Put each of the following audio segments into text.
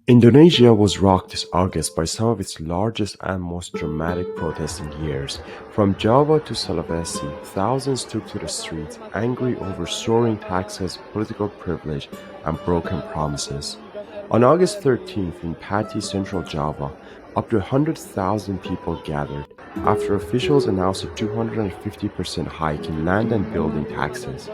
Indonesia was rocked this August by some of its largest and most dramatic protests in years. From Java to Sulawesi, thousands took to the streets, angry over soaring taxes, political privilege, and broken promises. On August 13th in Pati, central Java, up to 100,000 people gathered after officials announced a 250% hike in land and building taxes.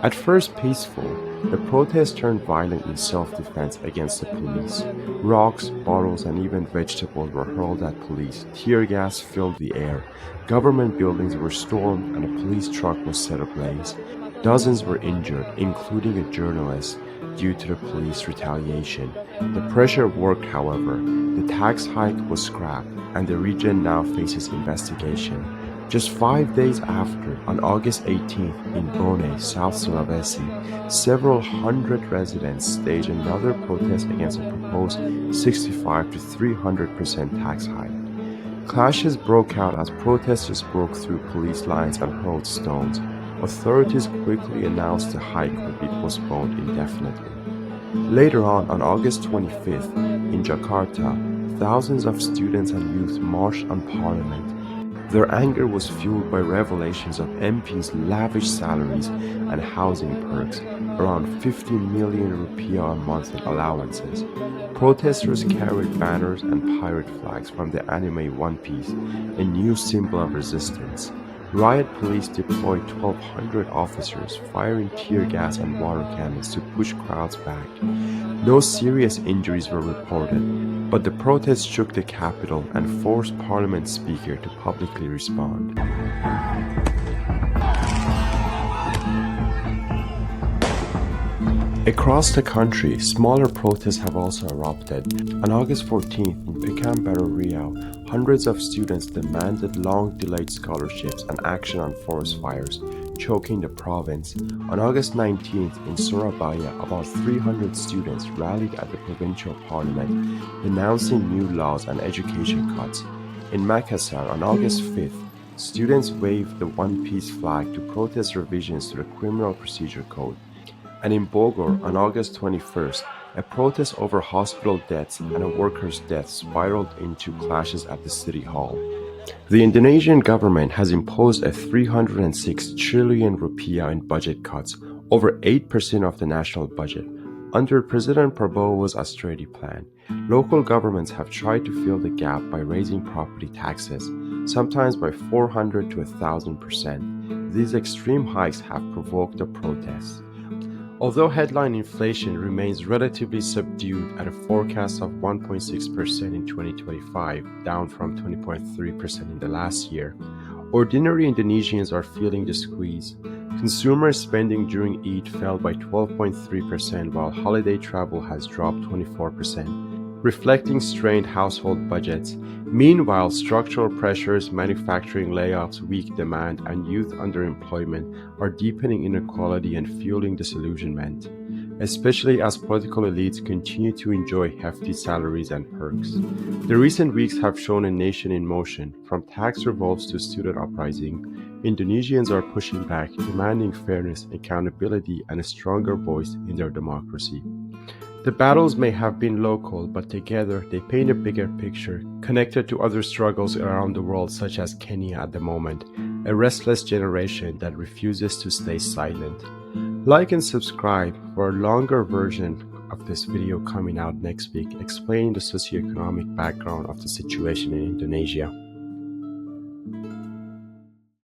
At first peaceful, the protest turned violent in self-defense against the police. Rocks, bottles, and even vegetables were hurled at police. Tear gas filled the air. Government buildings were stormed and a police truck was set ablaze. Dozens were injured, including a journalist, due to the police retaliation. The pressure worked, however. The tax hike was scrapped, and the region now faces investigation. Just 5 days after, on August 18th in Bone, South Sulawesi, several hundred residents staged another protest against a proposed 65 to 300% tax hike. Clashes broke out as protesters broke through police lines and hurled stones. Authorities quickly announced the hike would be postponed indefinitely. Later on August 25th, in Jakarta, thousands of students and youth marched on Parliament. Their anger was fueled by revelations of MPs' lavish salaries and housing perks, around 50 million rupiah a month in allowances. Protesters carried banners and pirate flags from the anime One Piece, a new symbol of resistance. Riot police deployed 1,200 officers, firing tear gas and water cannons to push crowds back. No serious injuries were reported, but the protests shook the capital and forced Parliament Speaker to publicly respond. Across the country, smaller protests have also erupted. On August 14th, in Pekanbaru, Riau, hundreds of students demanded long-delayed scholarships and action on forest fires, choking the province. On August 19th, in Surabaya, about 300 students rallied at the provincial parliament, denouncing new laws and education cuts. In Makassar, on August 5th, students waved the One Piece flag to protest revisions to the Criminal Procedure Code. And in Bogor, on August 21st, a protest over hospital deaths and a worker's death spiraled into clashes at the city hall. The Indonesian government has imposed a 306 trillion rupiah in budget cuts, over 8% of the national budget. Under President Prabowo's austerity plan, local governments have tried to fill the gap by raising property taxes, sometimes by 400 to 1,000%. These extreme hikes have provoked the protests. Although headline inflation remains relatively subdued at a forecast of 1.6% in 2025, down from 20.3% in the last year, ordinary Indonesians are feeling the squeeze. Consumer spending during Eid fell by 12.3%, while holiday travel has dropped 24%, reflecting strained household budgets. Meanwhile, structural pressures, manufacturing layoffs, weak demand, and youth underemployment are deepening inequality and fueling disillusionment, especially as political elites continue to enjoy hefty salaries and perks. The recent weeks have shown a nation in motion. From tax revolts to student uprising, Indonesians are pushing back, demanding fairness, accountability, and a stronger voice in their democracy. The battles may have been local, but together they paint a bigger picture, connected to other struggles around the world such as Kenya at the moment, a restless generation that refuses to stay silent. Like and subscribe for a longer version of this video coming out next week, explaining the socioeconomic background of the situation in Indonesia.